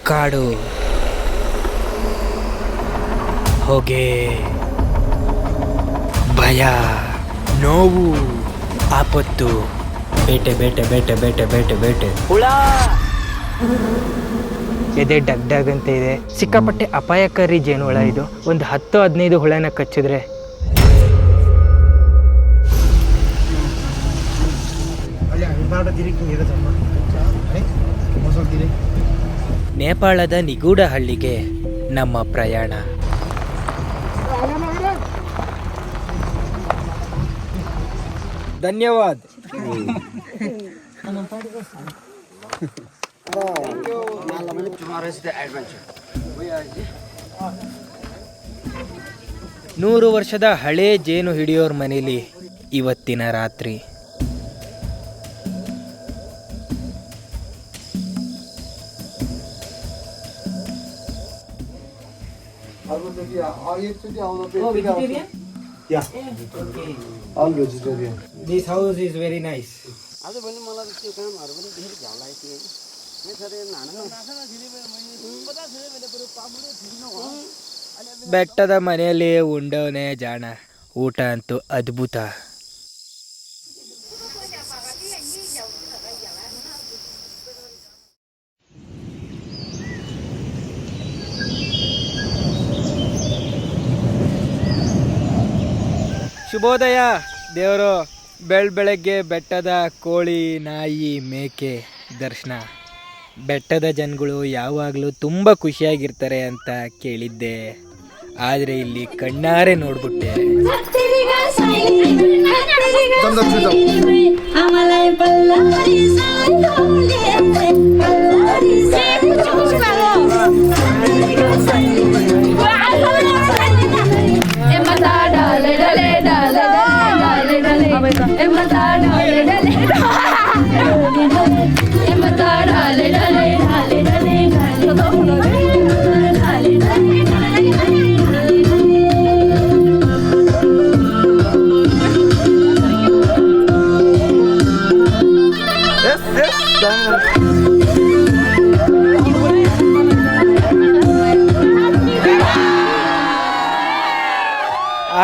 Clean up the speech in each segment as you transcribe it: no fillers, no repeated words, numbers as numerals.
ಕಾಡು, ಹೊಗೆ, ಭಯ, ನೋವು, ಆಪತ್ತು, ಬೇಟೆ ಬೇಟೆ ಬೇಟೆ ಬೇಟೆ ಬೇಟೆ ಬೇಟೆ, ಹುಳ, ಎದೆ ಡಗ್ ಡಗ್ ಅಂತ ಇದೆ. ಸಿಕ್ಕಾಪಟ್ಟೆ ಅಪಾಯಕಾರಿ ಜೇನುಹುಳ ಇದು. ಒಂದು 10-15 ಹುಳನ ಕಚ್ಚಿದ್ರೆ ನೇಪಾಳದ ನಿಗೂಢ ಹಳ್ಳಿಗೆ ನಮ್ಮ ಪ್ರಯಾಣ. ಧನ್ಯವಾದ. ನೂರು ವರ್ಷದ ಹಳೇ ಜೇನು ಹಿಡಿಯೋರ್ ಮನೇಲಿ ಇವತ್ತಿನ ರಾತ್ರಿ. All vegetarian. This house is very nice. ಬೆಟ್ಟದ ಮನೆಯಲ್ಲಿ ಉಂಡವನೇ ಜಾಣ. ಊಟ ಅಂತೂ ಅದ್ಭುತ. ಶುಭೋದಯ ದೇವರು. ಬೆಳಗ್ಗೆ ಬೆಟ್ಟದ ಕೋಳಿ, ನಾಯಿ, ಮೇಕೆ ದರ್ಶನ. ಬೆಟ್ಟದ ಜನಗಳು ಯಾವಾಗಲೂ ತುಂಬ ಖುಷಿಯಾಗಿರ್ತಾರೆ ಅಂತ ಕೇಳಿದ್ದೆ, ಆದರೆ ಇಲ್ಲಿ ಕಣ್ಣಾರೆ ನೋಡ್ಬಿಟ್ಟೆ.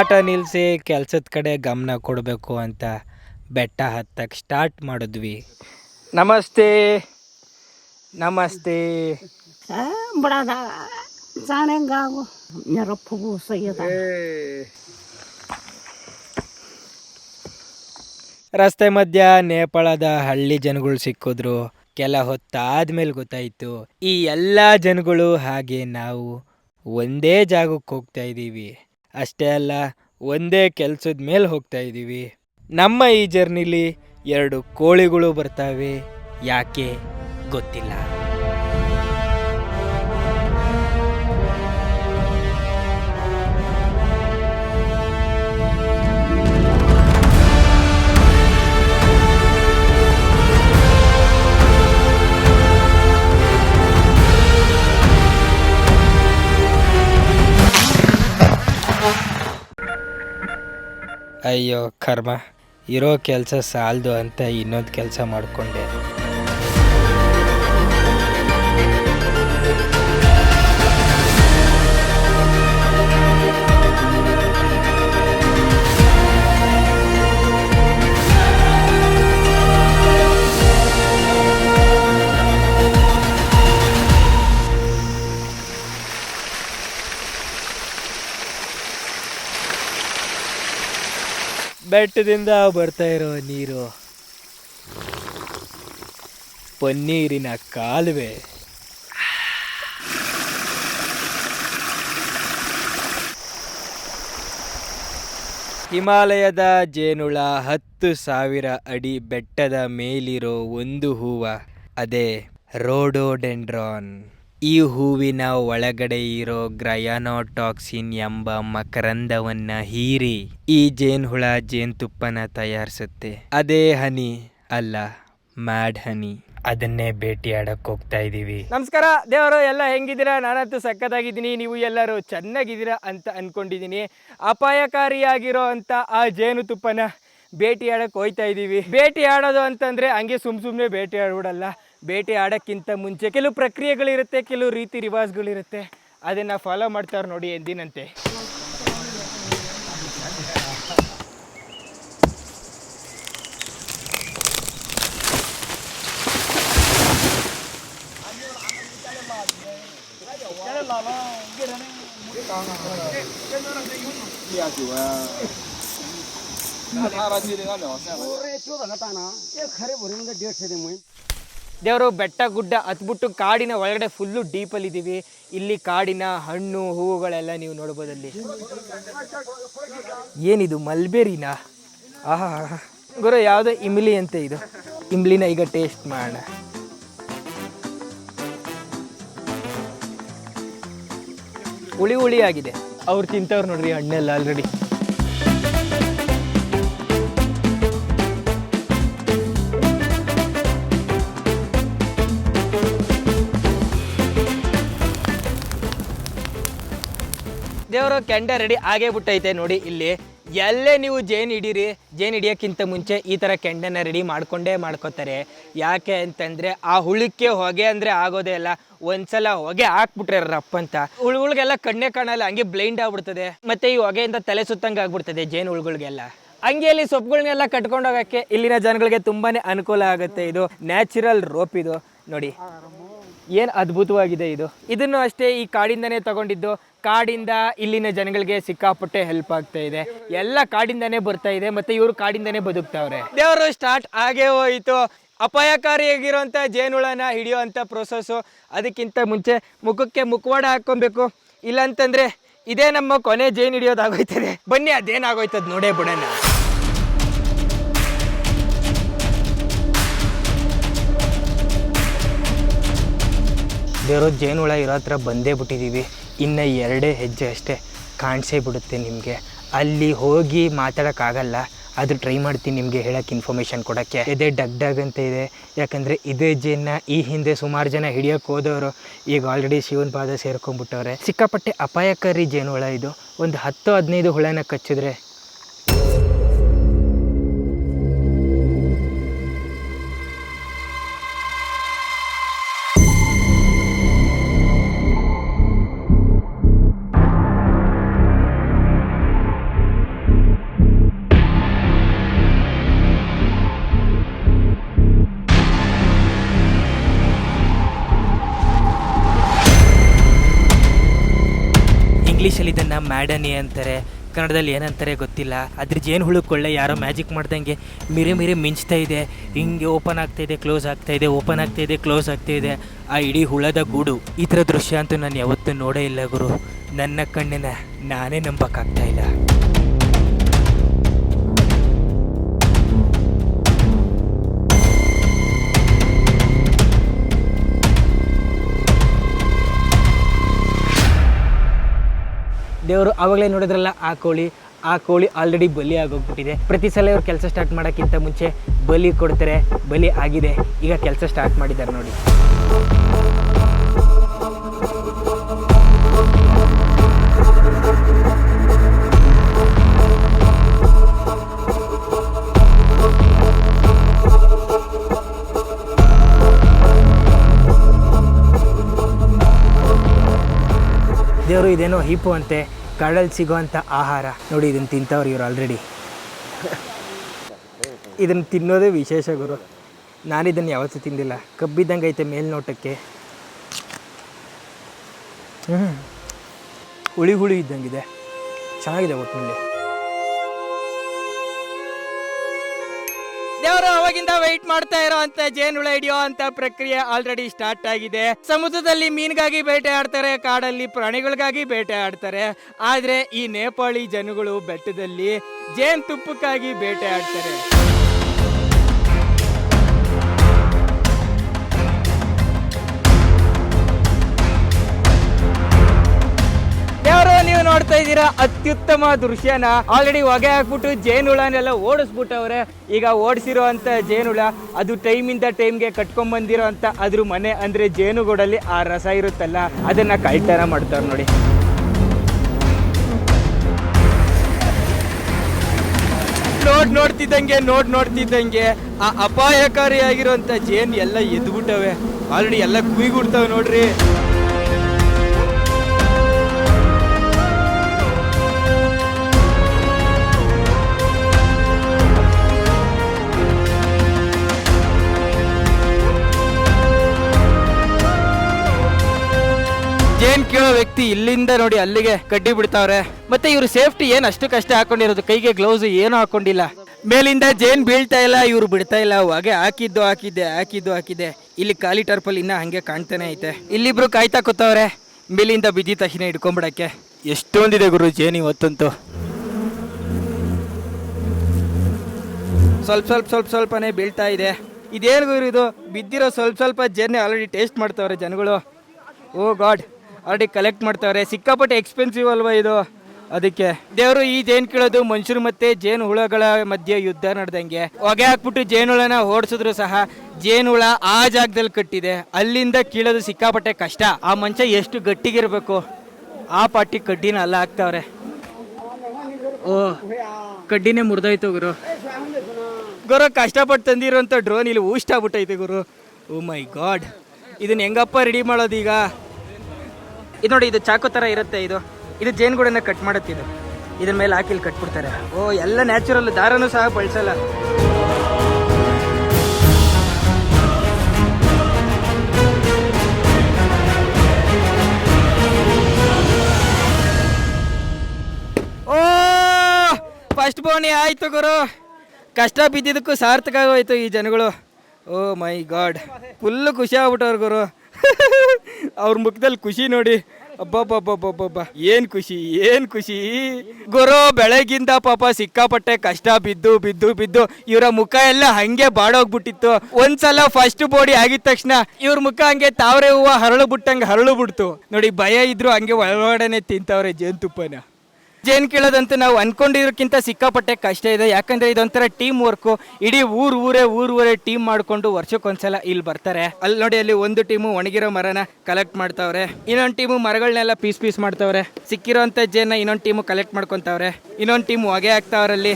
ಆಟ ನಿಲ್ಲಿಸಿ ಕೆಲಸದ ಕಡೆ ಗಮನ ಕೊಡಬೇಕು ಅಂತ ಬೆಟ್ಟ ಹತ್ತಕ್ಕೆ ಸ್ಟಾರ್ಟ್ ಮಾಡಿದ್ವಿ. ನಮಸ್ತೆ ನಮಸ್ತೆ. ರಸ್ತೆ ಮಧ್ಯ ನೇಪಾಳದ ಹಳ್ಳಿ ಜನಗಳು ಸಿಕ್ಕಿದ್ರು. ಕೆಲ ಹೊತ್ತಾದ್ಮೇಲೆ ಗೊತ್ತಾಯಿತು, ಈ ಎಲ್ಲ ಜನಗಳು ಹಾಗೆ ನಾವು ಒಂದೇ ಜಾಗಕ್ಕೆ ಹೋಗ್ತಾ ಇದ್ದೀವಿ. ಅಷ್ಟೇ ಅಲ್ಲ, ಒಂದೇ ಕೆಲಸದ ಮೇಲೆ ಹೋಗ್ತಾ ಇದ್ದೀವಿ. ನಮ್ಮ ಈ ಜರ್ನಿಲಿ 2 ಕೋಳಿಗಳು ಬರ್ತಾವೆ. ಯಾಕೆ ಗೊತ್ತಿಲ್ಲ. ಅಯ್ಯೋ ಕರ್ಮ, ಇರೋ ಕೆಲಸ ಸಾಲದು ಅಂತ ಇನ್ನೊಂದು ಕೆಲಸ ಮಾಡಿಕೊಂಡೆ. ಬೆಟ್ಟದಿಂದ ಬರ್ತಾ ಇರೋ ನೀರು ಪನ್ನೀರಿನ ಕಾಲುವೆ. ಹಿಮಾಲಯದ ಜೇನುಳ 10,000 ಅಡಿ ಬೆಟ್ಟದ ಮೇಲಿರೋ ಒಂದು ಹೂವ, ಅದೇ ರೋಡೋಡೆಂಡ್ರಾನ್. ಈ ಹೂವಿನ ಒಳಗಡೆ ಇರೋ ಗ್ರಯಾನೋಟಾಕ್ಸಿನ್ ಎಂಬ ಮಕರಂದವನ್ನ ಹೀರಿ ಈ ಜೇನುಹುಳ ಜೇನುತುಪ್ಪನ ತಯಾರಿಸುತ್ತೆ. ಅದೇ ಹನಿ ಅಲ್ಲ, ಮ್ಯಾಡ್ ಹನಿ. ಅದನ್ನೇ ಭೇಟಿಯಾಡಕ್ಕೆ ಹೋಗ್ತಾ ಇದ್ದೀವಿ. ನಮಸ್ಕಾರ ದೇವರು, ಎಲ್ಲ ಹೆಂಗಿದ್ದೀರಾ? ನಾನಂತೂ ಸಖತ್ತಾಗಿದ್ದೀನಿ. ನೀವು ಎಲ್ಲರೂ ಚೆನ್ನಾಗಿದ್ದೀರಾ ಅಂತ ಅನ್ಕೊಂಡಿದ್ದೀನಿ. ಅಪಾಯಕಾರಿಯಾಗಿರೋ ಅಂತ ಆ ಜೇನುತುಪ್ಪನ ಭೇಟಿಯಾಡಕ್ಕೆ ಹೋಗ್ತಾ ಇದ್ದೀವಿ. ಭೇಟಿ ಆಡೋದು ಅಂತಂದರೆ ಹಂಗೆ ಸುಮ್ಮನೆ ಭೇಟಿ ಆಡ್ಬಿಡಲ್ಲ. ಬೇಟೆ ಆಡೋಕ್ಕಿಂತ ಮುಂಚೆ ಕೆಲವು ಪ್ರಕ್ರಿಯೆಗಳಿರುತ್ತೆ, ಕೆಲವು ರೀತಿ ರಿವಾಜ್ಗಳಿರುತ್ತೆ, ಅದನ್ನು ಫಾಲೋ ಮಾಡ್ತಾರೆ ನೋಡಿ ಎಂದಿನಂತೆ. ದೇವರು ಬೆಟ್ಟ ಗುಡ್ಡ ಹತ್ಬಿಟ್ಟು ಕಾಡಿನ ಒಳಗಡೆ ಫುಲ್ಲು ಡೀಪಲ್ಲಿದ್ದೀವಿ. ಇಲ್ಲಿ ಕಾಡಿನ ಹಣ್ಣು ಹೂವುಗಳೆಲ್ಲ ನೀವು ನೋಡ್ಬೋದಲ್ಲಿ. ಏನಿದು ಮಲ್ಬೇರಿನಾ? ಆಹಾ ಗುರು, ಯಾವುದೋ ಇಮ್ಲಿ ಅಂತ ಇದು. ಇಮ್ಲಿನ ಈಗ ಟೇಸ್ಟ್ ಮಾಡೋಣ. ಹುಳಿ ಹುಳಿ ಆಗಿದೆ. ಅವ್ರು ತಿಂತವ್ರು ನೋಡ್ರಿ ಹಣ್ಣೆಲ್ಲ ಆಲ್ರೆಡಿ. ದೇವರು ಕೆಂಡ ರೆಡಿ ಆಗೇ ಬಿಟ್ಟೈತೆ ನೋಡಿ. ಇಲ್ಲಿ ಎಲ್ಲೇ ನೀವು ಜೇನು ಹಿಡೀರಿ, ಜೇನು ಹಿಡಿಯೋಕ್ಕಿಂತ ಮುಂಚೆ ಈ ಥರ ಕೆಂಡನ ರೆಡಿ ಮಾಡ್ಕೋತಾರೆ. ಯಾಕೆ ಅಂತಂದರೆ ಆ ಹುಳಕ್ಕೆ ಹೊಗೆ ಅಂದರೆ ಆಗೋದೇ ಇಲ್ಲ. ಒಂದ್ಸಲ ಹೊಗೆ ಹಾಕ್ಬಿಟ್ರೆ ರಪ್ಪ ಅಂತ ಹುಳುಗಳಿಗೆಲ್ಲ ಕಣ್ಣೇ ಕಾಣಲ್ಲ, ಹಂಗೆ ಬ್ಲೈಂಡ್ ಆಗ್ಬಿಡ್ತದೆ. ಮತ್ತು ಈ ಹೊಗೆಯಿಂದ ತಲೆ ಸುತ್ತಂಗೆ ಆಗ್ಬಿಡ್ತದೆ ಜೇನು ಹುಳುಗಳಿಗೆಲ್ಲ. ಹಂಗೆ ಇಲ್ಲಿ ಸೊಪ್ಪುಗಳನ್ನೆಲ್ಲ ಕಟ್ಕೊಂಡು ಹೋಗೋಕ್ಕೆ ಇಲ್ಲಿನ ಜನಗಳಿಗೆ ತುಂಬಾ ಅನುಕೂಲ ಆಗುತ್ತೆ. ಇದು ನ್ಯಾಚುರಲ್ ರೋಪ್ ಇದು ನೋಡಿ, ಏನು ಅದ್ಭುತವಾಗಿದೆ ಇದು. ಇದನ್ನು ಅಷ್ಟೇ ಈ ಕಾಡಿಂದನೇ ತಗೊಂಡಿದ್ದು. ಕಾಡಿಂದ ಇಲ್ಲಿನ ಜನಗಳಿಗೆ ಸಿಕ್ಕಾಪಟ್ಟೆ ಹೆಲ್ಪ್ ಆಗ್ತಾ ಇದೆ. ಎಲ್ಲ ಕಾಡಿಂದಾನೇ ಬರ್ತಾ ಇದೆ, ಮತ್ತೆ ಇವರು ಕಾಡಿಂದಾನೇ ಬದುಕ್ತಾವ್ರೆ. ದೇವರು ಸ್ಟಾರ್ಟ್ ಆಗೇ ಹೋಯಿತು. ಅಪಾಯಕಾರಿಯಾಗಿರೋಂಥ ಜೇನುಳನ ಹಿಡಿಯೋವಂಥ ಪ್ರೊಸೆಸ್ಸು. ಅದಕ್ಕಿಂತ ಮುಂಚೆ ಮುಖಕ್ಕೆ ಮುಖವಾಡ ಹಾಕ್ಕೊಬೇಕು, ಇಲ್ಲಾಂತಂದರೆ ಇದೇ ನಮ್ಮ ಕೊನೆ ಜೇನು ಹಿಡಿಯೋದಾಗೋಯ್ತದೆ. ಬನ್ನಿ ಅದೇನಾಗೋಯ್ತದೆ ನೋಡೇ ಬಿಡೋಣ. ದೇವರು ಜೇನುಳ ಇರೋ ಹತ್ರ ಬಂದೇ ಬಿಟ್ಟಿದ್ದೀವಿ. ಇನ್ನು 2 ಹೆಜ್ಜೆ ಅಷ್ಟೇ ಕಾಣಿಸೇ ಬಿಡುತ್ತೆ ನಿಮಗೆ. ಅಲ್ಲಿ ಹೋಗಿ ಮಾತಾಡೋಕ್ಕಾಗಲ್ಲ, ಅದು ಟ್ರೈ ಮಾಡ್ತೀನಿ ನಿಮಗೆ ಹೇಳೋಕ್ಕೆ, ಇನ್ಫಾರ್ಮೇಷನ್ ಕೊಡೋಕ್ಕೆ. ಇದೇ ಡಗ್ ಅಂತ ಇದೆ. ಯಾಕಂದರೆ ಇದೇ ಜೇನ ಈ ಹಿಂದೆ ಸುಮಾರು ಜನ ಹಿಡಿಯೋಕ್ಕೆ ಹೋದವರು ಈಗ ಆಲ್ರೆಡಿ ಶಿವನ ಪಾದ ಸೇರ್ಕೊಂಡ್ಬಿಟ್ಟವ್ರೆ. ಸಿಕ್ಕಾಪಟ್ಟೆ ಅಪಾಯಕಾರಿ ಜೇನುಳ ಇದು. ಒಂದು 10-15 ಹುಳನ ಕಚ್ಚಿದ್ರೆ ಇಂಗ್ಲೀಷಲ್ಲಿ ಇದನ್ನು ಮ್ಯಾಡನಿ ಅಂತಾರೆ, ಕನ್ನಡದಲ್ಲಿ ಏನಂತಾರೆ ಗೊತ್ತಿಲ್ಲ. ಅದ್ರ ಜೇನು ಹುಳು ಕೊಳ್ಳೆ ಯಾರೋ ಮ್ಯಾಜಿಕ್ ಮಾಡ್ದಂಗೆ ಮಿರಿ ಮಿಂಚ್ತಾ ಇದೆ. ಹಿಂಗೆ ಓಪನ್ ಆಗ್ತಾಯಿದೆ, ಕ್ಲೋಸ್ ಆಗ್ತಾಯಿದೆ, ಓಪನ್ ಆಗ್ತಾಯಿದೆ, ಕ್ಲೋಸ್ ಆಗ್ತಾಯಿದೆ. ಆ ಇಡೀ ಹುಳದ ಗೂಡು. ಈ ಥರ ದೃಶ್ಯ ಅಂತೂ ನಾನು ಯಾವತ್ತೂ ನೋಡೇ ಇಲ್ಲ ಗುರು. ನನ್ನ ಕಣ್ಣಿನ ನಾನೇ ನಂಬಕ್ಕಾಗ್ತಾಯಿಲ್ಲ. ದೇವರು ಆವಾಗಲೇ ನೋಡಿದ್ರಲ್ಲ ಆ ಕೋಳಿ ಆಲ್ರೆಡಿ ಬಲಿ ಆಗೋಗ್ಬಿಟ್ಟಿದೆ. ಪ್ರತಿ ಸಲ ಇವ್ರು ಕೆಲಸ ಸ್ಟಾರ್ಟ್ ಮಾಡೋಕ್ಕಿಂತ ಮುಂಚೆ ಬಲಿ ಕೊಡ್ತಾರೆ. ಬಲಿ ಆಗಿದೆ, ಈಗ ಕೆಲಸ ಸ್ಟಾರ್ಟ್ ಮಾಡಿದ್ದಾರೆ ನೋಡಿ. ದೇವರು ಇದೇನೋ ಹಿಪ್ಪು ಅಂತೆ, ಕಾಡಲ್ಲಿ ಸಿಗೋವಂಥ ಆಹಾರ ನೋಡಿ. ಇದನ್ನು ತಿಂತವ್ರು ಇವರು ಆಲ್ರೆಡಿ. ಇದನ್ನು ತಿನ್ನೋದೇ ವಿಶೇಷ ಗುರು. ನಾನಿದನ್ನು ಯಾವತ್ತೂ ತಿಂದಿಲ್ಲ. ಕಬ್ಬಿದ್ದಂಗೆ ಐತೆ ಮೇಲ್ನೋಟಕ್ಕೆ. ಹುಳಿ ಇದ್ದಂಗಿದೆ, ಚೆನ್ನಾಗಿದೆ ಒಟ್ಟಿನಲ್ಲಿ. ದೇವರು ಅವಾಗಿಂದ ವೆಯ್ಟ್ ಮಾಡ್ತಾ ಇರೋ ಅಂತ ಜೇನುಳ ಹಿಡಿಯೋ ಅಂತ ಪ್ರಕ್ರಿಯೆ ಆಲ್ರೆಡಿ ಸ್ಟಾರ್ಟ್ ಆಗಿದೆ. ಸಮುದ್ರದಲ್ಲಿ ಮೀನಿಗಾಗಿ ಬೇಟೆ ಆಡ್ತಾರೆ, ಕಾಡಲ್ಲಿ ಪ್ರಾಣಿಗಳಿಗಾಗಿ ಬೇಟೆ ಆಡ್ತಾರೆ. ಆದ್ರೆ ಈ ನೇಪಾಳಿ ಜನಗಳು ಬೆಟ್ಟದಲ್ಲಿ ಜೇನು ತುಪ್ಪಕ್ಕಾಗಿ ಬೇಟೆ ಆಡ್ತಾರೆ. ನೀವು ನೋಡ್ತಾ ಇದ್ದೀರಾ ಅತ್ಯುತ್ತಮ ದೃಶ್ಯನ. ಆಲ್ರೆಡಿ ಹೊಗೆ ಹಾಕ್ಬಿಟ್ಟು ಜೇನುಳನೆಲ್ಲ ಓಡಿಸ್ಬಿಟ್ಟವ್ರೆ. ಈಗ ಓಡಿಸಿರೋ ಅಂತ ಜೇನುಳ ಅದು ಟೈಮಿಂದ ಟೈಮ್ಗೆ ಕಟ್ಕೊಂಡ್ ಬಂದಿರೋ ಅಂತ ಅದ್ರ ಮನೆ ಅಂದ್ರೆ ಜೇನುಗೂಡಲ್ಲಿ ಆ ರಸ ಇರುತ್ತಲ್ಲ, ಅದನ್ನ ಕಳ್ತನ ಮಾಡ್ತಾರೆ ನೋಡಿ. ನೋಡ್ತಿದ್ದಂಗೆ ಆ ಅಪಾಯಕಾರಿಯಾಗಿರುವಂತ ಜೇನ್ ಎಲ್ಲ ಎದ್ಬಿಟ್ಟವೆ. ಆಲ್ರೆಡಿ ಎಲ್ಲ ಕುಯ್ಗುಡ್ತಾವೆ ನೋಡ್ರಿ. ಜೇನ್ ಕೇಳೋ ವ್ಯಕ್ತಿ ಇಲ್ಲಿಂದ ನೋಡಿ ಅಲ್ಲಿಗೆ ಕಡ್ಡಿ ಬಿಡ್ತಾವ್ರೆ. ಮತ್ತೆ ಇವ್ರು ಸೇಫ್ಟಿ ಏನ್ ಅಷ್ಟು ಕಷ್ಟ ಹಾಕೊಂಡಿರೋದು, ಕೈಗೆ ಗ್ಲೌಸ್ ಏನು ಹಾಕೊಂಡಿಲ್ಲ. ಮೇಲಿಂದ ಜೇನ್ ಬೀಳ್ತಾ ಇಲ್ಲ, ಇವ್ರು ಬಿಡ್ತಾ ಇಲ್ಲ. ಹಾಗೆ ಹಾಕಿದ್ದೆ. ಇಲ್ಲಿ ಖಾಲಿ ಟರ್ಪಲ್ ಇನ್ನ ಹಂಗೆ ಕಾಣ್ತಾನೆ ಐತೆ. ಇಲ್ಲಿಬ್ರು ಕಾಯ್ತಾ ಕೂತವ್ರೆ ಮೇಲಿಂದ ಬಿದ್ದ ತಕ್ಷಣ ಹಿಡ್ಕೊಂಡ್ಬಿಡಕ್ಕೆ. ಎಷ್ಟೊಂದಿದೆ ಗುರು ಜೇನ್ ಇವತ್ತಂತೂ. ಸ್ವಲ್ಪನೇ ಬೀಳ್ತಾ ಇದೆ. ಇದೇನು ಗುರು ಇದು, ಬಿದ್ದಿರೋ ಸ್ವಲ್ಪ ಜೇನ್ ಆಲ್ರೆಡಿ ಟೇಸ್ಟ್ ಮಾಡ್ತಾವ್ರೆ ಜನಗಳು. ಓ ಗಾಡ್, ಆಲ್ರೆಡಿ ಕಲೆಕ್ಟ್ ಮಾಡ್ತಾವ್ರೆ. ಸಿಕ್ಕಾಪಟ್ಟೆ ಎಕ್ಸ್ಪೆನ್ಸಿವ್ ಅಲ್ವಾ ಇದು, ಅದಕ್ಕೆ ದೇವರು ಈ ಜೇನು ಕೀಳೋದು ಮನುಷ್ಯರು ಮತ್ತೆ ಜೇನು ಹುಳಗಳ ಮಧ್ಯೆ ಯುದ್ಧ ನಡೆದಂಗೆ. ಹೊಗೆ ಹಾಕ್ಬಿಟ್ಟು ಜೇನುಹುಳನ ಓಡಿಸಿದ್ರು ಸಹ ಜೇನುಹುಳ ಆ ಜಾಗದಲ್ಲಿ ಕಟ್ಟಿದೆ, ಅಲ್ಲಿಂದ ಕೀಳೋದು ಸಿಕ್ಕಾಪಟ್ಟೆ ಕಷ್ಟ. ಆ ಮನುಷ್ಯ ಎಷ್ಟು ಗಟ್ಟಿಗಿರ್ಬೇಕು, ಆ ಪಾಟಿ ಕಡ್ಡಿನ ಅಲ್ಲ ಹಾಕ್ತಾವ್ರೆ. ಓ ಕಡ್ಡಿನೇ ಮುರಿದೋಯ್ತು ಗುರು. ಕಷ್ಟಪಟ್ಟು ತಂದಿರೋಂಥ ಡ್ರೋನ್ ಇಲ್ಲಿ ಊಷ್ಟಾಗ್ಬಿಟ್ಟೈತೆ ಗುರು. ಓ ಮೈ ಗಾಡ್, ಇದನ್ನ ಹೆಂಗಪ್ಪ ರೆಡಿ ಮಾಡೋದು ಈಗ? ಇದು ನೋಡಿ, ಇದು ಚಾಕು ಥರ ಇರುತ್ತೆ. ಇದು ಜೇನುಗೂಡನ್ನ ಕಟ್ ಮಾಡುತ್ತಿದ್ದು, ಇದ್ರ ಮೇಲೆ ಹಾಕಿಲ್ಲಿ ಕಟ್ಬಿಡ್ತಾರೆ. ಓ ಎಲ್ಲ ನ್ಯಾಚುರಲ್, ದಾರನೂ ಸಹ ಬಳಸಲ್ಲ. ಓ ಫಸ್ಟ್ ಬೋಣಿ ಆಯ್ತು ಗುರು. ಕಷ್ಟ ಬಿದ್ದಿದ್ದಕ್ಕೂ ಸಾರ್ಥಕ ಆಗೋಯ್ತು ಈ ಜನಗಳು. ಓ ಮೈ ಗಾಡ್, ಫುಲ್ಲು ಖುಷಿ ಆಗ್ಬಿಟ್ಟವ್ರು ಗುರು. ಅವ್ರ ಮುಖದಲ್ಲಿ ಖುಷಿ ನೋಡಿ, ಅಬ್ಬಬ್ಬಬ್ಬಬ್ಬಬ್ಬ, ಏನ್ ಖುಷಿ ಗುರು. ಬೆಳಗಿಂದ ಪಾಪ ಸಿಕ್ಕಾಪಟ್ಟೆ ಕಷ್ಟ ಬಿದ್ದು ಇವರ ಮುಖ ಎಲ್ಲ ಹಂಗೆ ಬಾಡೋಗ್ಬಿಟ್ಟಿತ್ತು. ಒಂದ್ಸಲ ಫಸ್ಟ್ ಬೋಡಿ ಆಗಿದ ತಕ್ಷಣ ಇವ್ರ ಮುಖ ಹಂಗೆ ತಾವ್ರೆ ಹೂವು ಹರಳು ಬಿಡ್ತು ನೋಡಿ. ಭಯ ಇದ್ರು ಹಂಗೆ ಒಳಗಡೆನೆ ತಿಂತವ್ರೆ ಜೇನುತುಪ್ಪನ. ಜೇನು ಕೀಳೋದಂತೂ ನಾವು ಅನ್ಕೊಂಡಿರೋಕ್ಕಿಂತ ಸಿಕ್ಕಾಪಟ್ಟೆ ಕಷ್ಟ ಇದೆ. ಯಾಕಂದ್ರೆ ಇದೊಂಥರ ಟೀಮ್ ವರ್ಕು. ಇಡೀ ಊರೇ ಟೀಮ್ ಮಾಡ್ಕೊಂಡು ವರ್ಷಕ್ಕೊಂದ್ಸಲ ಇಲ್ಲಿ ಬರ್ತಾರೆ. ಅಲ್ಲಿ ನೋಡಿ, ಅಲ್ಲಿ ಒಂದು ಟೀಮು ಒಣಗಿರೋ ಮರನ ಕಲೆಕ್ಟ್ ಮಾಡ್ತಾವ್ರೆ, ಇನ್ನೊಂದು ಟೀಮು ಮರಗಳನ್ನೆಲ್ಲ ಪೀಸ್ ಮಾಡ್ತಾವ್ರೆ. ಸಿಕ್ಕಿರೋಂಥ ಜೇನ ಇನ್ನೊಂದು ಟೀಮು ಕಲೆಕ್ಟ್ ಮಾಡ್ಕೊಂತಾವ್ರೆ, ಇನ್ನೊಂದು ಟೀಮು ಹೊಗೆ ಹಾಕ್ತಾವ್ರಲ್ಲಿ.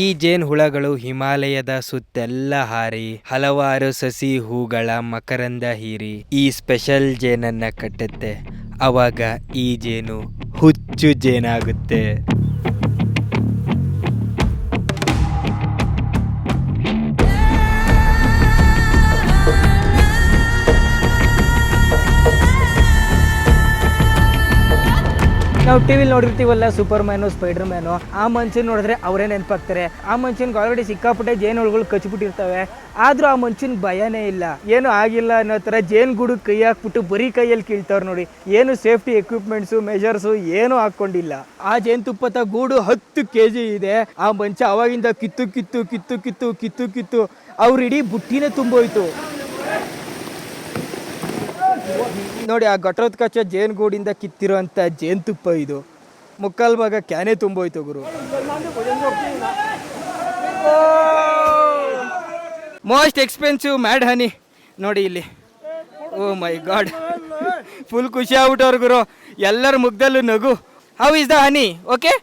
ಈ ಜೇನು ಹುಳಗಳು ಹಿಮಾಲಯದ ಸುತ್ತೆಲ್ಲ ಹಾರಿ ಹಲವಾರು ಸಸಿ ಹೂಗಳ ಮಕರಂದ ಹೀರಿ ಈ ಸ್ಪೆಷಲ್ ಜೇನನ್ನ ಕಟ್ಟುತ್ತೆ. ಅವಾಗ ಈ ಜೇನು ಹುಚ್ಚು ಜೇನಾಗುತ್ತೆ. ನಾವು ಟಿವಿಲಿ ನೋಡಿರ್ತೀವಲ್ಲ, ಸೂಪರ್ ಮ್ಯಾನು, ಸ್ಪೈಡರ್ ಮ್ಯಾನು. ಆ ಮನುಷ್ಯನ್ ನೋಡಿದ್ರೆ ಅವರೇ ನೆನಪಾಗ್ತಾರೆ. ಆ ಮನುಷ್ಯನ್ಗೆ ಆಲ್ರೆಡಿ ಸಿಕ್ಕಾಪಟ್ಟೆ ಜೇನುಹುಳುಗಳು ಕಚ್ಬಿಟ್ಟಿರ್ತವೆ, ಆದ್ರೂ ಆ ಮನುಷ್ಯನ್ಗೆ ಭಯನೇ ಇಲ್ಲ, ಏನು ಆಗಿಲ್ಲ ಅನ್ನೋ ಥರ ಜೇನುಗೂಡು ಕೈ ಹಾಕ್ಬಿಟ್ಟು ಬರೀ ಕೈಯಲ್ಲಿ ಕೀಳ್ತಾವ್ರು ನೋಡಿ. ಏನು ಸೇಫ್ಟಿ ಎಕ್ವಿಪ್ಮೆಂಟ್ಸು, ಮೆಷರ್ಸು ಏನೂ ಹಾಕ್ಕೊಂಡಿಲ್ಲ. ಆ ಜೇನುತುಪ್ಪದ ಗೂಡು 10 kg ಇದೆ. ಆ ಮನುಷ್ಯ ಅವಾಗಿಂದ ಕಿತ್ತು ಅವ್ರ ಇಡೀ ಬುಟ್ಟಿನೇ ತುಂಬೋಯ್ತು ನೋಡಿ. ಆ ಗಟ್ರದ ಕಚ್ಚ ಜೇನುಗೂಡಿಂದ ಕಿತ್ತಿರೋ ಅಂತ ಜೇನುತುಪ್ಪ ಇದು. ಮುಕ್ಕಾಲು ಭಾಗ ಕ್ಯಾನೇ ತುಂಬೋಯ್ತು ಗುರು. ಮೋಸ್ಟ್ ಎಕ್ಸ್ಪೆನ್ಸಿವ್ ಮ್ಯಾಡ್ ಹನಿ ನೋಡಿ ಇಲ್ಲಿ. ಓ ಮೈ ಗಾಡ್, ಫುಲ್ ಖುಷಿ ಆಗ್ಬಿಟ್ಟವ್ರು ಗುರು. ಎಲ್ಲರ ಮುಖದಲ್ಲೂ ನಗು. How is the honey? Okay.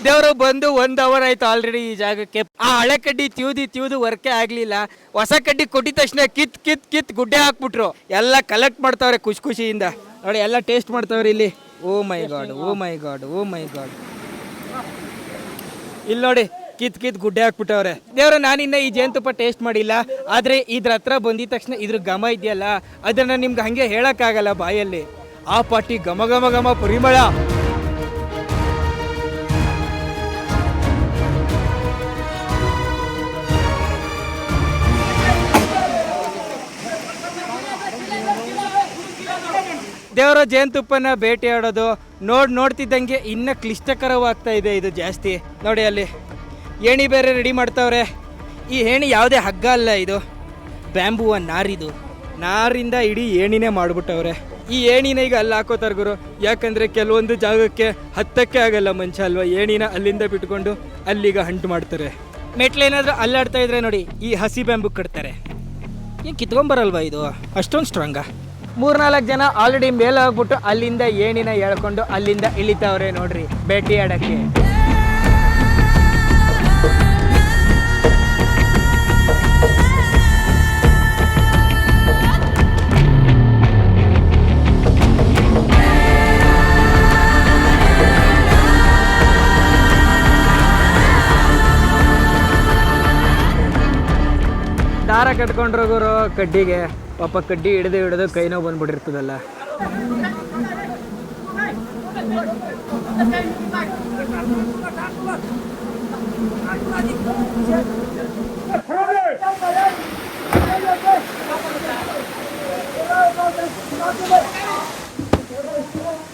ದೇವರು ಬಂದು 1 hour ಆಯ್ತು ಆಲ್ರೆಡಿ ಈ ಜಾಗಕ್ಕೆ. ಆ ಹಳೆ ಕಡ್ಡಿ ತ್ಯೂದು ವರ್ಕೇ ಆಗ್ಲಿಲ್ಲ. ಹೊಸ ಕಡ್ಡಿ ಕೊಟ್ಟಿದ ತಕ್ಷಣ ಕಿತ್ ಗುಡ್ಡೆ ಹಾಕ್ಬಿಟ್ರು. ಎಲ್ಲ ಕಲೆಕ್ಟ್ ಮಾಡ್ತಾವ್ರೆ ಖುಷಿಯಿಂದ ನೋಡಿ. ಎಲ್ಲ ಟೇಸ್ಟ್ ಮಾಡ್ತಾವ್ರೆ ಇಲ್ಲಿ. ಓ ಮೈ ಗಾಡ್. ಇಲ್ಲಿ ನೋಡಿ, ಕಿತ್ ಗುಡ್ಡೆ ಹಾಕ್ಬಿಟ್ಟವ್ರೆ. ದೇವ್ರ, ನಾನಿನ್ನ ಈ ಜೇನುತುಪ್ಪ ಟೇಸ್ಟ್ ಮಾಡಿಲ್ಲ, ಆದ್ರೆ ಇದ್ರ ಹತ್ರ ಬಂದಿದ ತಕ್ಷಣ ಇದ್ರ ಘಮ ಇದೆಯಲ್ಲ, ಅದನ್ನ ನಿಮ್ಗೆ ಹಂಗೆ ಹೇಳಕ್ಕಾಗಲ್ಲ ಬಾಯಲ್ಲಿ. ಆ ಪಾಟಿ ಘಮ ಪರಿಮಳ. ದೇವರ ಜೇನುತುಪ್ಪನ ಬೇಟೆಯಾಡೋದು ನೋಡ್ತಿದ್ದಂಗೆ ಇನ್ನ ಕ್ಲಿಷ್ಟಕರವಾಗ್ತಾ ಇದೆ ಇದು ಜಾಸ್ತಿ. ನೋಡಿ ಅಲ್ಲಿ ಏಣಿ ಬೇರೆ ರೆಡಿ ಮಾಡ್ತಾವ್ರೆ. ಈ ಏಣಿ ಯಾವುದೇ ಹಗ್ಗ ಅಲ್ಲ, ಇದು ಬ್ಯಾಂಬುವ ನಾರಿದು. ನಾರಿಂದ ಇಡೀ ಏಣಿನೇ ಮಾಡ್ಬಿಟ್ಟವ್ರೆ. ಈ ಏಣಿನ ಈಗ ಅಲ್ಲಿ ಹಾಕೋತಾರ ಗುರು. ಯಾಕಂದ್ರೆ ಕೆಲವೊಂದು ಜಾಗಕ್ಕೆ ಹತ್ತಕ್ಕೆ ಆಗಲ್ಲ ಮನುಷ್ಯ ಅಲ್ವಾ, ಏಣಿನ ಅಲ್ಲಿಂದ ಬಿಟ್ಕೊಂಡು ಅಲ್ಲಿಗ ಹಂಟು ಮಾಡ್ತಾರೆ. ಮೆಟ್ಲೇನಾದ್ರೂ ಅಲ್ಲಾಡ್ತಾ ಇದ್ರೆ ನೋಡಿ, ಈ ಹಸಿ ಬ್ಯಾಂಬು ಕಟ್ತಾರೆ. ಏನು ಕಿತ್ಕೊಂಬರಲ್ವಾ ಇದು? ಅಷ್ಟೊಂದು ಸ್ಟ್ರಾಂಗ. 3-4 ಜನ ಆಲ್ರೆಡಿ ಮೇಲೆ ಹೋಗ್ಬಿಟ್ಟು ಅಲ್ಲಿಂದ ಏಣಿನ ಹೇಳ್ಕೊಂಡು ಅಲ್ಲಿಂದ ಇಳಿತಾವ್ರೆ ನೋಡ್ರಿ ಭೇಟಿ ಆಡಕ್ಕೆ. ದಾರ ಕಟ್ಕೊಂಡ್ರೋಗೋರು ಕಡ್ಡಿಗೆ ಪಾಪ ಕಡ್ಡಿ ಹಿಡಿದು ಕೈ ನೋವು ಬಂದ್ಬಿಟ್ಟಿರ್ತದಲ್ಲ.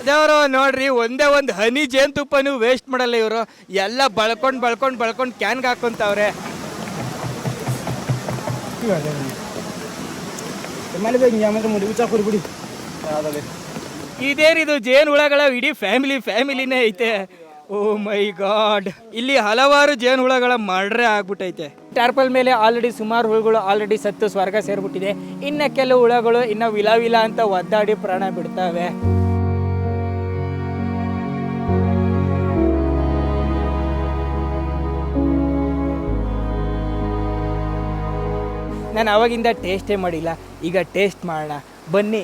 ದೇವರು ನೋಡ್ರಿ, ಒಂದೇ ಒಂದು ಹನಿ ಜೇನುತುಪ್ಪನೂ ವೇಸ್ಟ್ ಮಾಡಲ್ಲ ಇವರು. ಎಲ್ಲ ಬಳ್ಕೊಂಡು ಕ್ಯಾನ್ಗೆ ಹಾಕೊಂತವ್ರೆ. ಇದೇನಿದು ಜೇನು ಹುಳಗಳ ಇಡೀ ಫ್ಯಾಮಿಲಿನೇ ಐತೆ. ಓ ಮೈ ಗಾಡ್, ಇಲ್ಲಿ ಹಲವಾರು ಜೇನು ಹುಳಗಳ ಮರ್ಡರ್ ಆಗ್ಬಿಟ್ಟೈತೆ. ಟಾರ್ಪಲ್ ಮೇಲೆ ಆಲ್ರೆಡಿ ಸುಮಾರು ಹುಳುಗಳು ಆಲ್ರೆಡಿ ಸತ್ತು ಸ್ವರ್ಗ ಸೇರ್ಬಿಟ್ಟಿದೆ. ಇನ್ನು ಕೆಲವು ಹುಳಗಳು ಇನ್ನು ವಿಲ ಅಂತ ಒದ್ದಾಡಿ ಪ್ರಾಣ ಬಿಡ್ತವೆ. ನಾನು ಅವಾಗಿಂದ ಟೇಸ್ಟೇ ಮಾಡಿಲ್ಲ, ಈಗ ಟೇಸ್ಟ್ ಮಾಡೋಣ ಬನ್ನಿ.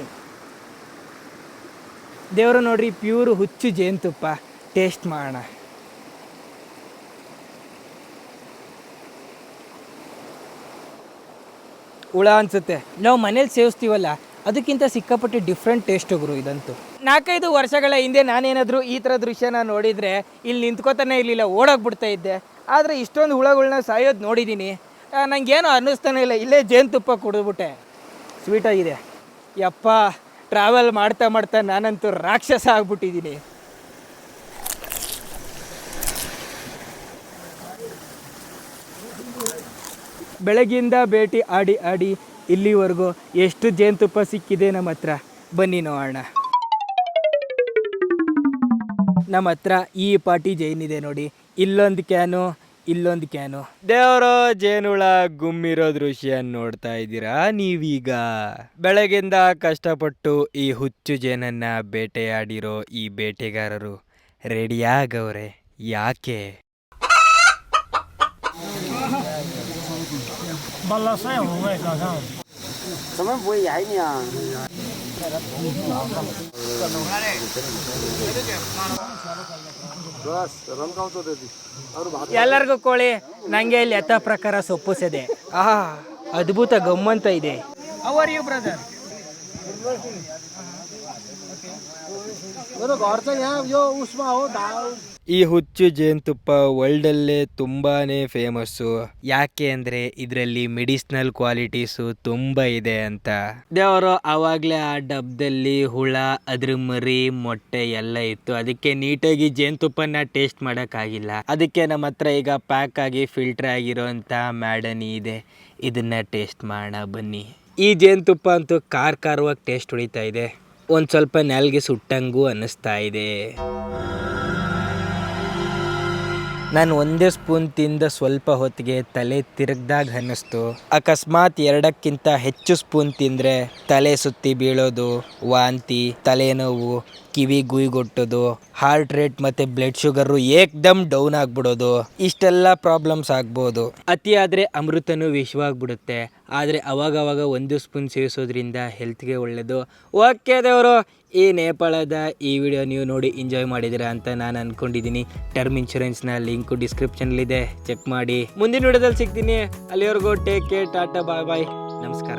ದೇವರು ನೋಡ್ರಿ, ಪ್ಯೂರ್ ಹುಚ್ಚು ಜೇನುತುಪ್ಪ. ಟೇಸ್ಟ್ ಮಾಡೋಣ. ಹುಳ ಅನ್ಸುತ್ತೆ. ನಾವು ಮನೇಲಿ ಸೇವಿಸ್ತೀವಲ್ಲ ಅದಕ್ಕಿಂತ ಸಿಕ್ಕಾಪಟ್ಟೆ ಡಿಫ್ರೆಂಟ್ ಟೇಸ್ಟ್ ಗುರು ಇದಂತೂ. 4-5 ವರ್ಷಗಳ ಹಿಂದೆ ನಾನೇನಾದರೂ ಈ ಥರ ದೃಶ್ಯನ ನೋಡಿದರೆ ಇಲ್ಲಿ ನಿಂತ್ಕೋತಾನೆ ಇರಲಿಲ್ಲ, ಓಡೋಗ್ಬಿಡ್ತಾ ಇದ್ದೆ. ಆದರೆ ಇಷ್ಟೊಂದು ಹುಳಗಳನ್ನ ಸಾಯೋದು ನೋಡಿದ್ದೀನಿ. ನನಗೇನು ಅನ್ನಿಸ್ತಾನೆ ಇಲ್ಲ. ಇಲ್ಲೇ ಜೇನುತುಪ್ಪ ಕುಡಿದ್ಬಿಟ್ಟೆ. ಸ್ವೀಟಾಗಿದೆ. ಯಪ್ಪ, ಟ್ರಾವೆಲ್ ಮಾಡ್ತಾ ನಾನಂತೂ ರಾಕ್ಷಸ ಆಗ್ಬಿಟ್ಟಿದ್ದೀನಿ. ಬೆಳಗ್ಗಿಂದ ಭೇಟಿ ಆಡಿ ಇಲ್ಲಿವರೆಗೂ ಎಷ್ಟು ಜೇನುತುಪ್ಪ ಸಿಕ್ಕಿದೆ ನಮ್ಮ ಹತ್ರ, ಬನ್ನಿ ನೋಡೋಣ. ನಮ್ಮ ಹತ್ರ ಈ ಪಾಟಿ ಜೇನಿದೆ ನೋಡಿ. ಇಲ್ಲೊಂದು ಕ್ಯಾನು. ದೇವರೋ ಜೇನುಳ ಗುಮ್ಮಿರೋ ದೃಶ್ಯ ನೋಡ್ತಾ ಇದ್ದೀರಾ ನೀವೀಗ. ಬೆಳಗಿಂದ ಕಷ್ಟಪಟ್ಟು ಈ ಹುಚ್ಚು ಜೇನನ್ನ ಬೇಟೆಯಾಡಿರೋ ಈ ಬೇಟೆಗಾರರು ರೆಡಿಯಾಗವ್ರೆ. ಯಾಕೆ? ಎಲ್ಲರಿಗೂ ಕೋಳಿ, ನಂಗೆ ಇಲ್ಲಿ ಯಥ ಪ್ರಕಾರ ಸೊಪ್ಪು ಸೆದೆ. ಅದ್ಭುತ ಗಮ್ಮಂತ ಇದೆ. How are you brother? ಈ ಹುಚ್ಚು ಜೇನುತುಪ್ಪ ವರ್ಲ್ಡಲ್ಲೇ ತುಂಬಾನೇ ಫೇಮಸ್ಸು. ಯಾಕೆ ಅಂದರೆ ಇದರಲ್ಲಿ ಮೆಡಿಸಿನಲ್ ಕ್ವಾಲಿಟೀಸು ತುಂಬ ಇದೆ ಅಂತ. ದೇವರು ಆವಾಗಲೇ ಆ ಡಬ್ಬದಲ್ಲಿ ಹುಳ, ಅದ್ರ ಮರಿ, ಮೊಟ್ಟೆ ಎಲ್ಲ ಇತ್ತು. ಅದಕ್ಕೆ ನೀಟಾಗಿ ಜೇನುತುಪ್ಪನ ಟೇಸ್ಟ್ ಮಾಡೋಕ್ಕಾಗಿಲ್ಲ. ಅದಕ್ಕೆ ನಮ್ಮ ಹತ್ರ ಈಗ ಪ್ಯಾಕ್ ಆಗಿ ಫಿಲ್ಟರ್ ಆಗಿರೋಂಥ ಮ್ಯಾಡನಿ ಇದೆ. ಇದನ್ನು ಟೇಸ್ಟ್ ಮಾಡೋಣ ಬನ್ನಿ. ಈ ಜೇನುತುಪ್ಪ ಅಂತೂ ಖಾರವಾಗಿ ಟೇಸ್ಟ್ ಹೊಡಿತಾ ಇದೆ. ಒಂದು ಸ್ವಲ್ಪ ನಾಲ್ಗೆ ಸುಟ್ಟಂಗೂ ಅನ್ನಿಸ್ತಾ ಇದೆ. ನಾನು ಒಂದೇ ಸ್ಪೂನ್ ತಿಂದ ಸ್ವಲ್ಪ ಹೊತ್ತಿಗೆ ತಲೆ ತಿರುಗ್ದಾಗ ಅನ್ನಿಸ್ತು. ಅಕಸ್ಮಾತ್ 2ಕ್ಕಿಂತ ಹೆಚ್ಚು ಸ್ಪೂನ್ ತಿಂದರೆ ತಲೆ ಸುತ್ತಿ ಬೀಳೋದು, ವಾಂತಿ, ತಲೆನೋವು, ಕಿವಿ ಗುಯ್ಗೊಟ್ಟೋದು, ಹಾರ್ಟ್ ರೇಟ್ ಮತ್ತು ಬ್ಲಡ್ ಶುಗರು ಏಕ್ದಮ್ ಡೌನ್ ಆಗಿಬಿಡೋದು, ಇಷ್ಟೆಲ್ಲ ಪ್ರಾಬ್ಲಮ್ಸ್ ಆಗ್ಬೋದು. ಅತಿಯಾದರೆ ಅಮೃತನೂ ವಿಷವಾಗ್ಬಿಡುತ್ತೆ. ಆದರೆ ಅವಾಗವಾಗ 1 ಸ್ಪೂನ್ ಸೇವಿಸೋದ್ರಿಂದ ಹೆಲ್ತ್ಗೆ ಒಳ್ಳೆಯದು. ಓಕೆ ದೇವರು, ಈ ನೇಪಾಳದ ಈ ವಿಡಿಯೋ ನೀವು ನೋಡಿ ಎಂಜಾಯ್ ಮಾಡಿದ್ದೀರಾ ಅಂತ ನಾನು ಅಂದ್ಕೊಂಡಿದ್ದೀನಿ. ಟರ್ಮ್ ಇನ್ಶೂರೆನ್ಸ್ನ ಲಿಂಕು ಡಿಸ್ಕ್ರಿಪ್ಷನ್ಲಿದೆ, ಚೆಕ್ ಮಾಡಿ. ಮುಂದಿನ ವಿಡಿಯೋದಲ್ಲಿ ಸಿಗ್ತೀನಿ. ಅಲ್ಲಿವರೆಗೂ ಟೇಕ್ ಕೇರ್, ಟಾಟಾ, ಬಾಯ್ ಬಾಯ್, ನಮಸ್ಕಾರ.